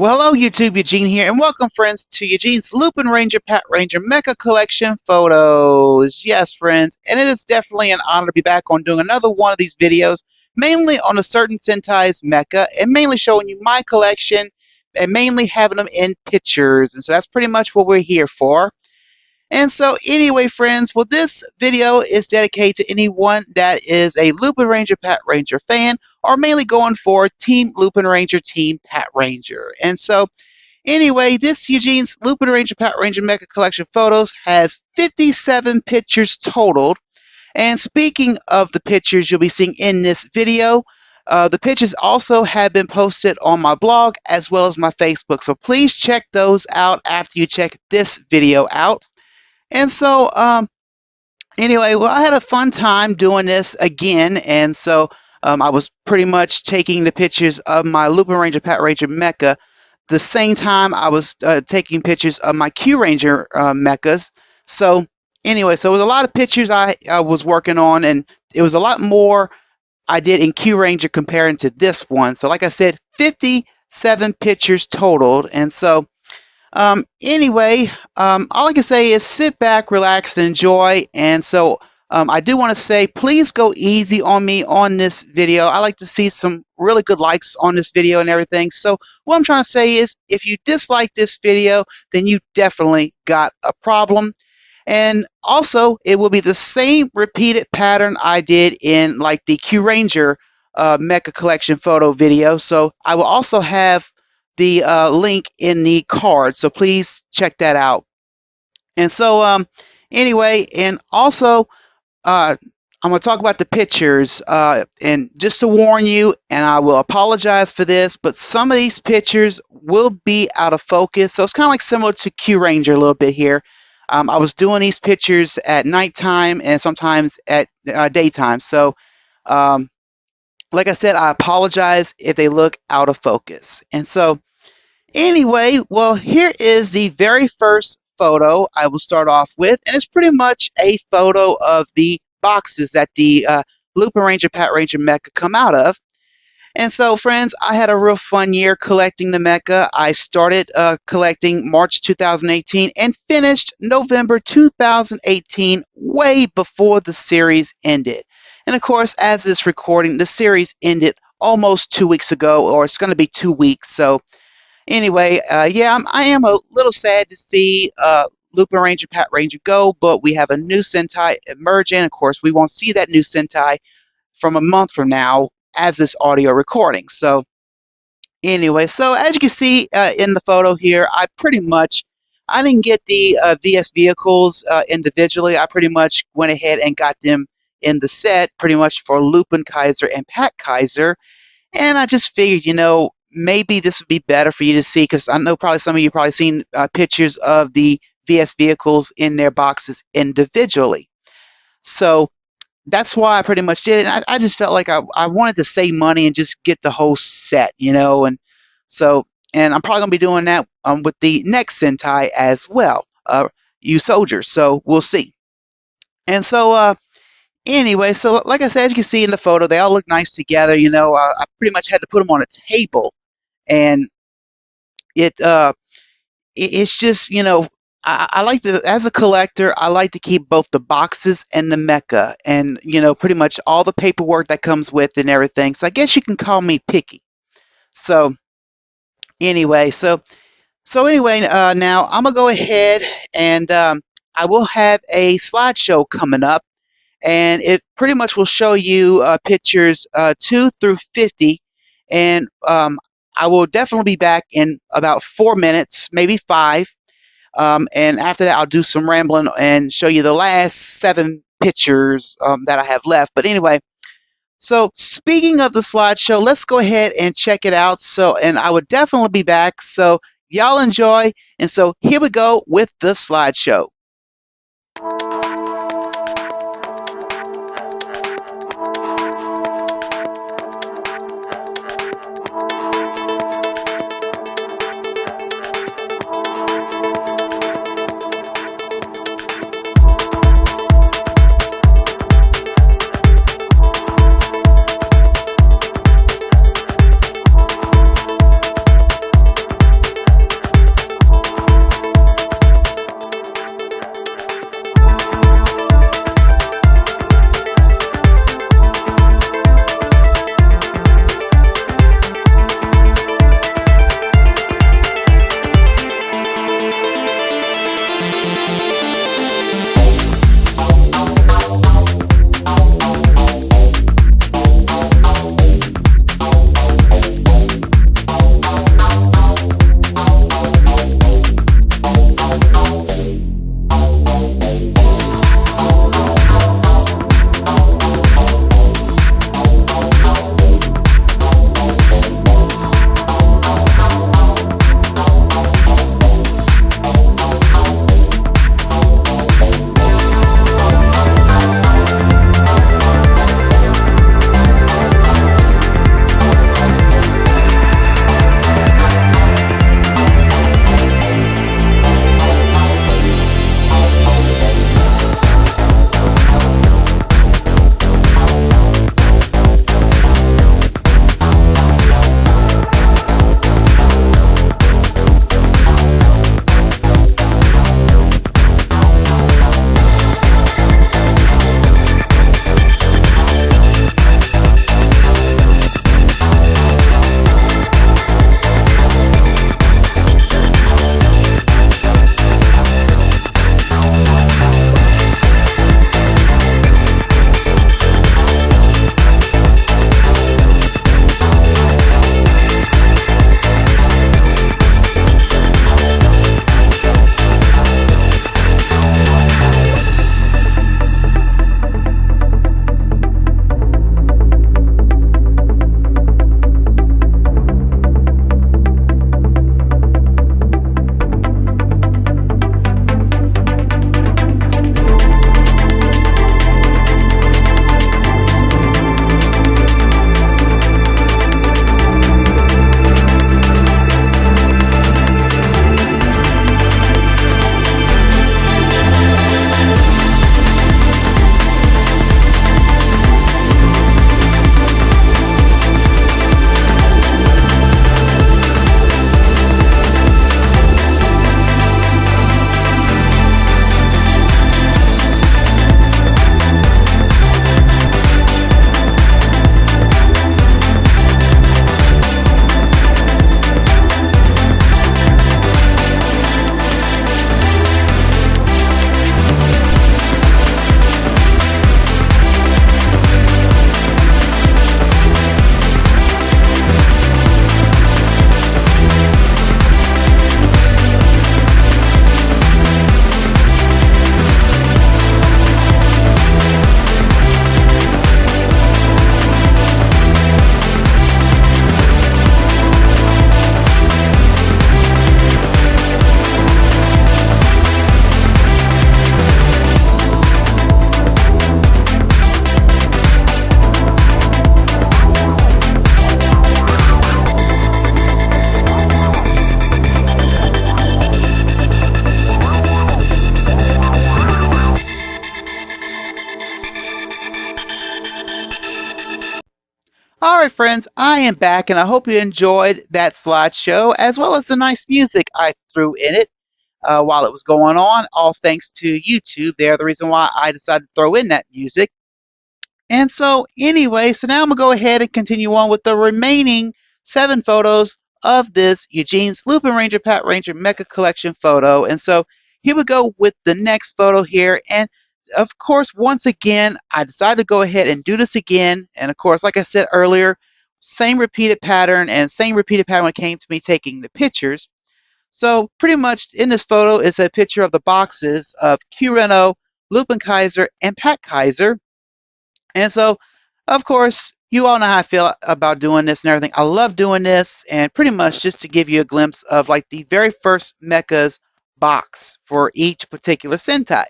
Well, hello YouTube, Eugene here, and welcome friends to Eugene's Lupinranger Patranger Mecha Collection photos. Yes, friends, and it is definitely an honor to be back on doing another one of these videos, mainly on a certain Sentai's Mecha, and mainly showing you my collection, and mainly having them in pictures, and so that's pretty much what we're here for. And so anyway, friends, well, this video is dedicated to anyone that is a Lupinranger Patranger fan, or mainly going for Team Lupinranger, Team Patranger. And so anyway, this Eugene's Lupinranger Patranger Mecha Collection photos has 57 pictures totaled. And speaking of the pictures you'll be seeing in this video, the pictures also have been posted on my blog as well as my Facebook. So please check those out after you check this video out. And so, anyway, well, I had a fun time doing this again, and so I was pretty much taking the pictures of my Lupinranger Patranger Mecha the same time I was taking pictures of my Q-Ranger mechas. So anyway, so it was a lot of pictures I was working on, and it was a lot more I did in Q-Ranger comparing to this one. So like I said, 57 pictures totaled, and so anyway, all I can say is sit back, relax, and enjoy. And so I do want to say, please go easy on me on this video. I like to see some really good likes on this video and everything. So what I'm trying to say is, if you dislike this video, then you definitely got a problem. And also, it will be the same repeated pattern I did in like the Q-Ranger Mecha Collection photo video. So I will also have the link in the card, so please check that out. And so anyway, and also I'm going to talk about the pictures, and just to warn you, and I will apologize for this, but some of these pictures will be out of focus, so it's kind of like similar to Q-Ranger a little bit here. I was doing these pictures at nighttime and sometimes at daytime, so like I said, I apologize if they look out of focus. And so anyway, well, here is the very first photo I will start off with, and it's pretty much a photo of the boxes that the Lupinranger Patranger Mecha come out of. And so, friends, I had a real fun year collecting the Mecha. I started collecting March 2018 and finished November 2018, way before the series ended. And of course, as this recording, the series ended almost 2 weeks ago, or it's going to be 2 weeks. So anyway, yeah, I am a little sad to see Lupinranger Patranger go, but we have a new Sentai emerging. Of course, we won't see that new Sentai from a month from now as this audio recording. So anyway, so as you can see in the photo here, I didn't get the VS vehicles individually. I pretty much went ahead and got them in the set pretty much for Lupin Kaiser and Pat Kaiser. And I just figured, maybe this would be better for you to see, because I know probably some of you probably seen pictures of the VS vehicles in their boxes individually. So that's why I pretty much did it. And I just felt like I wanted to save money and just get the whole set, and so, and I'm probably going to be doing that with the next Sentai as well, you soldiers. So we'll see. And so anyway, so like I said, as you can see in the photo, they all look nice together. I pretty much had to put them on a table, and it's just, I like to, as a collector, I like to keep both the boxes and the Mecha, and pretty much all the paperwork that comes with and everything. So I guess you can call me picky. So anyway, now I'm gonna go ahead and I will have a slideshow coming up, and it pretty much will show you pictures 2 through 50, and I will definitely be back in about 4 minutes, maybe 5, and after that I'll do some rambling and show you the last 7 pictures that I have left. But anyway, so speaking of the slideshow, let's go ahead and check it out. So, and I would definitely be back, so y'all enjoy. And so here we go with the slideshow. Alright friends, I am back and I hope you enjoyed that slideshow as well as the nice music I threw in it while it was going on, all thanks to YouTube. They're the reason why I decided to throw in that music. And so anyway, so now I'm going to go ahead and continue on with the remaining 7 photos of this Eugene's Lupinranger Patranger Mecha Collection photo. And so here we go with the next photo here. And of course, once again, I decided to go ahead and do this again. And of course, like I said earlier, same repeated pattern when it came to me taking the pictures. So pretty much in this photo is a picture of the boxes of Q-Reno, Lupin Kaiser, and Pat Kaiser. And so, of course, you all know how I feel about doing this and everything. I love doing this, and pretty much just to give you a glimpse of like the very first mechas box for each particular Sentai.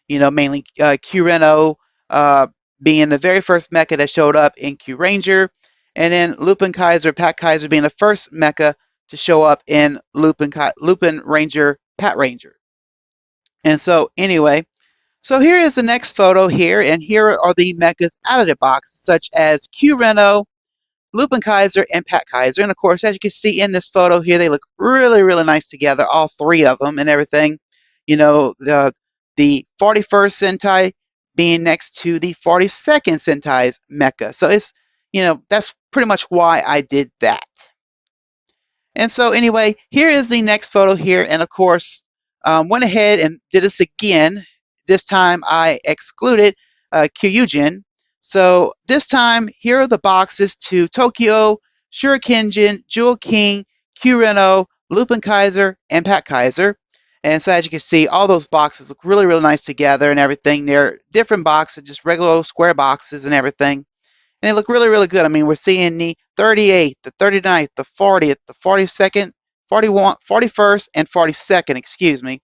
You know, mainly Q-Reno being the very first mecha that showed up in Q-Ranger, and then Lupin Kaiser, Pat Kaiser being the first mecha to show up in Lupinranger, Patranger. And so, anyway, so here is the next photo here, and here are the mechas out of the box, such as Q-Reno, Lupin Kaiser, and Pat Kaiser. And of course, as you can see in this photo here, they look really, really nice together, all 3 of them and everything. You know, the 41st Sentai being next to the 42nd Sentai's mecha. So it's, you know, that's pretty much why I did that. And so anyway, here is the next photo here. And of course, went ahead and did this again. This time I excluded Eugene. So this time, here are the boxes to Tokyo, Shurikenjin, Jewel King, Q-Reno, Lupin Kaiser, and Pat Kaiser. And so as you can see, all those boxes look really, really nice together and everything. They're different boxes, just regular square boxes and everything. And they look really, really good. I mean, we're seeing the 38th, the 39th, the 40th, the 42nd, 41st, and 42nd, excuse me.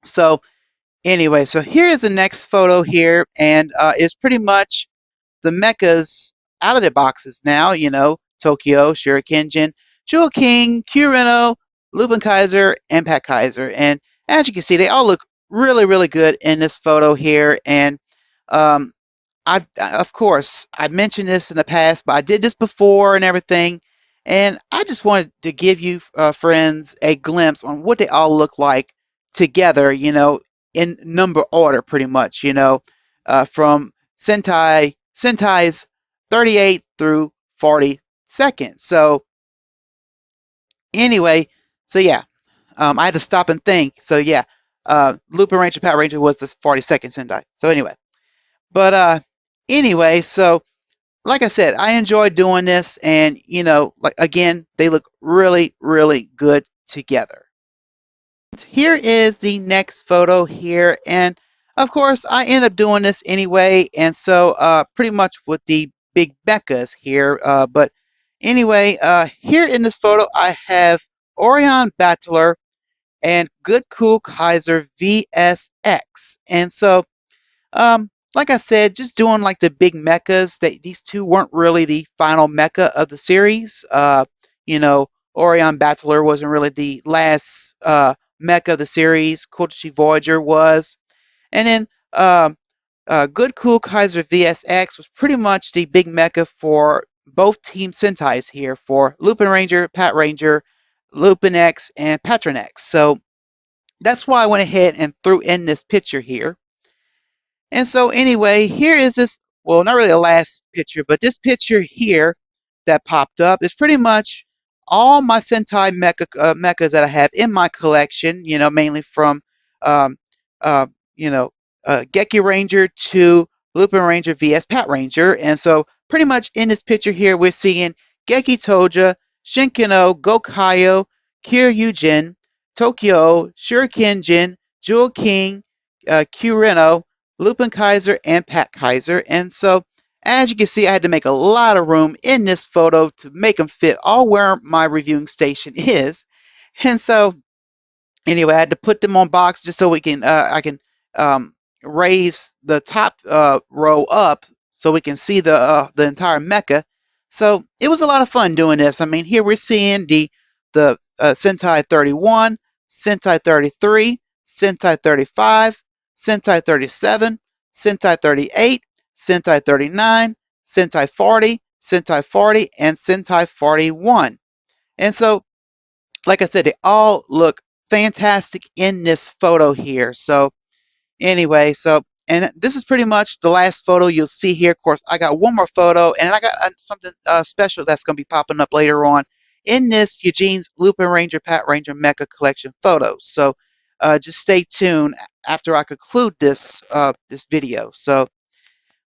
So anyway, so here is the next photo here, and it's pretty much the mechas out of their boxes now, you know, Tokyo, Shurikenjin, Jewel King, Q-Reno, Lupin Kaiser, and Pat Kaiser. And as you can see, they all look really, really good in this photo here. And of course, I mentioned this in the past, but I did this before and everything. And I just wanted to give you, friends, a glimpse on what they all look like together, you know, in number order, pretty much, you know, from Sentai's 38 through 42nd. So anyway, so yeah, I had to stop and think. So yeah, Lupinranger, Patranger was the 42nd Sentai. So anyway, but anyway, so like I said, I enjoy doing this, and you know, like again, they look really, really good together. Here is the next photo here, and of course, I end up doing this anyway, and so pretty much with the big mechas here. But anyway, here in this photo, I have Orion Battler and Good Cool Kaiser VSX, and so like I said, just doing like the big mechas. These 2 weren't really the final mecha of the series. You know, Orion Battler wasn't really the last mecha of the series. Kotoshi Voyager was, and then Good Cool Kaiser VSX was pretty much the big mecha for both Team Sentai's here for Lupinranger, Patranger, Lupin X, and Patron X. So that's why I went ahead and threw in this picture here. And so anyway, here is this, well, not really the last picture, but this picture here that popped up is pretty much all my Sentai mechas that I have in my collection, you know, mainly from, um, you know, Gekiranger to Lupinranger vs. Patranger. And so pretty much in this picture here, we're seeing Geki Toja, Shinkino, Gokayo, Kiryujin, Tokyo, Shurikenjin, Jewel King, Q-Reno, Lupin Kaiser, and Pat Kaiser. And so, as you can see, I had to make a lot of room in this photo to make them fit all where my reviewing station is. And so, anyway, I had to put them on box just so we can, I can raise the top row up so we can see the entire mecha. So it was a lot of fun doing this. I mean, here we're seeing the Sentai 31, Sentai 33, Sentai 35, Sentai 37, Sentai 38, Sentai 39, Sentai 40, Sentai 40, and Sentai 41. And so, like I said, they all look fantastic in this photo here. So anyway, and this is pretty much the last photo you'll see here. Of course, I got one more photo, and I got something special that's going to be popping up later on in this Eugene's Lupinranger Patranger Mecha Collection photos. So just stay tuned after I conclude this this video. So,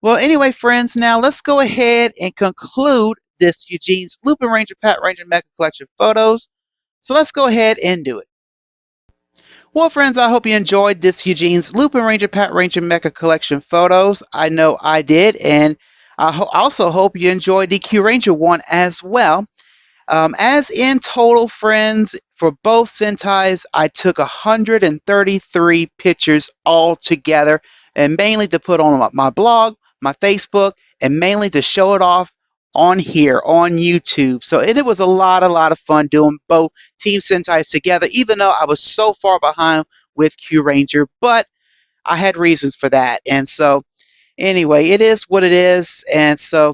well, anyway, friends, now let's go ahead and conclude this Eugene's Lupinranger Patranger Mecha Collection photos. So let's go ahead and do it. Well, friends, I hope you enjoyed this Eugene's Lupinranger Patranger Mecha Collection photos. I know I did, and I also hope you enjoyed the Q-Ranger one as well. As in total, friends, for both Sentais, I took 133 pictures all together, and mainly to put on my blog, my Facebook, and mainly to show it off on here on YouTube. So it was a lot of fun doing both Team Sentais together, even though I was so far behind with Q-Ranger, but I had reasons for that. And so anyway, it is what it is. And so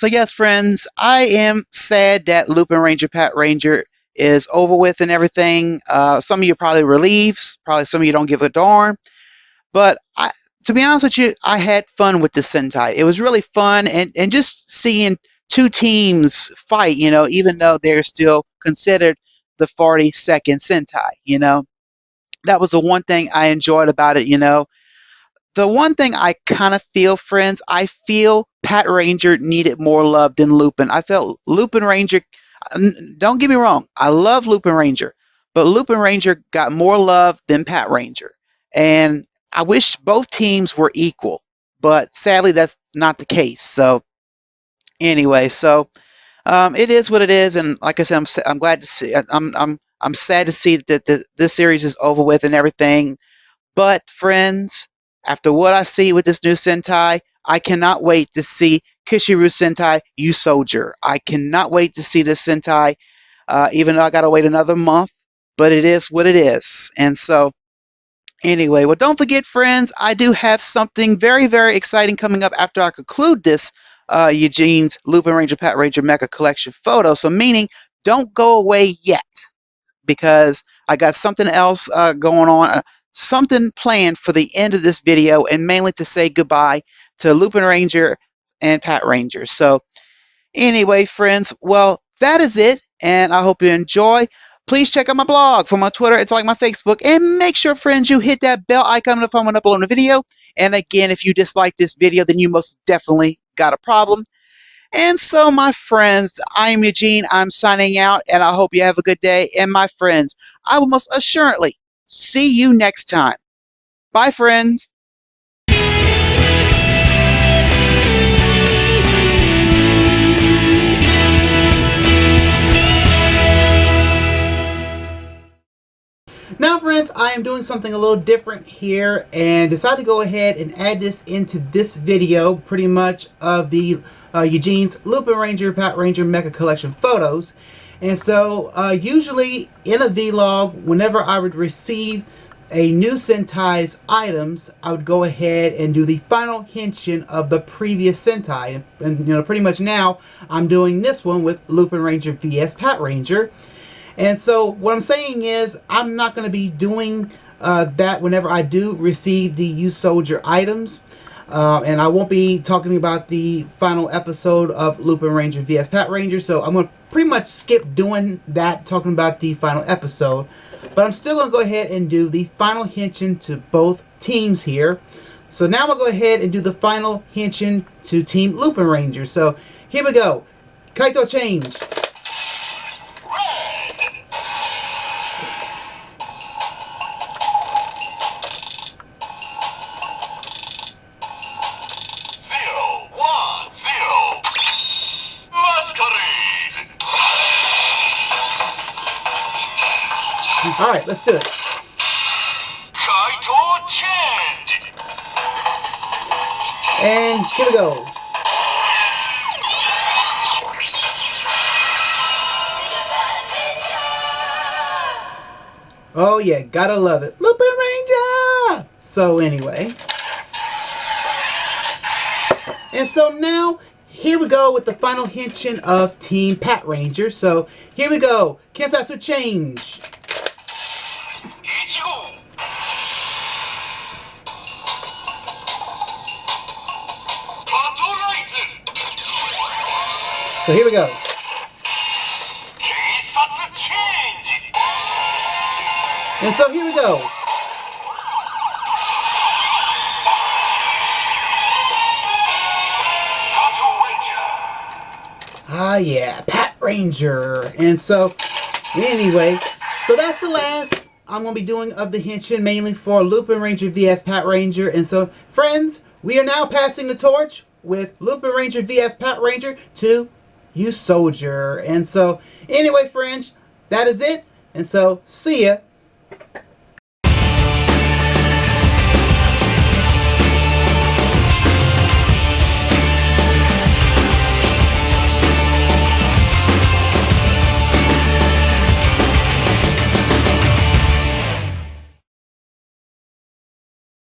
yes, friends, I am sad that Lupinranger Patranger is over with and everything. Some of you are probably relieved, probably some of you don't give a darn. But to be honest with you, I had fun with the Sentai. It was really fun, and just seeing two teams fight, you know, even though they're still considered the 42nd Sentai, you know. That was the one thing I enjoyed about it, you know. The one thing I kind of feel, friends, I feel Patranger needed more love than Lupin. I felt Lupinranger, don't get me wrong, I love Lupinranger, but Lupinranger got more love than Patranger. And I wish both teams were equal, but sadly that's not the case. So anyway, it is what it is, and like I said, I'm glad to see. I'm sad to see that this series is over with and everything. But friends, after what I see with this new Sentai, I cannot wait to see Kishiru Sentai U Soldier. I cannot wait to see this Sentai, even though I got to wait another month. But it is what it is. And so, anyway, well, don't forget, friends, I do have something very exciting coming up after I conclude this Eugene's Lupinranger Patranger Mecha Collection photo. So, meaning, don't go away yet, because I got something else going on. Something planned for the end of this video, and mainly to say goodbye to Lupinranger and Patranger. So anyway, friends, well, that is it, and I hope you enjoy. Please check out my blog from my Twitter. It's like my Facebook, and make sure, friends, you hit that bell icon if I'm going to upload a video. And again, if you dislike this video, then you most definitely got a problem. And so, my friends, I'm Eugene. I'm signing out, and I hope you have a good day. And my friends, I will most assuredly see you next time. Bye, friends. Now, friends, I am doing something a little different here and decided to go ahead and add this into this video, pretty much of the Eugene's Lupinranger Patranger Mecha Collection photos. And so, usually in a vlog, whenever I would receive a new Sentai's items, I would go ahead and do the final henshin of the previous Sentai. And you know, pretty much now, I'm doing this one with Lupinranger vs Patranger. And so, what I'm saying is, I'm not going to be doing that whenever I do receive the U Soldier items. And I won't be talking about the final episode of Lupinranger vs Patranger, so I'm going to pretty much skip doing that, talking about the final episode. But I'm still going to go ahead and do the final henshin to both teams here. So now I'm going to go ahead and do the final henshin to Team Lupinranger. So here we go. Kaito change. Alright, let's do it. And here we go. Oh yeah, gotta love it. Lupinranger! So anyway. And so now, here we go with the final henshin of Team Patranger. So here we go. Kensatsu change. So here we go. And so here we go. Ah yeah, Patranger. And so, anyway, so that's the last I'm going to be doing of the henshin, mainly for Lupinranger vs Patranger. And so, friends, we are now passing the torch with Lupinranger vs Patranger to you, Soldier. And so, anyway, friends, that is it. And so, see ya.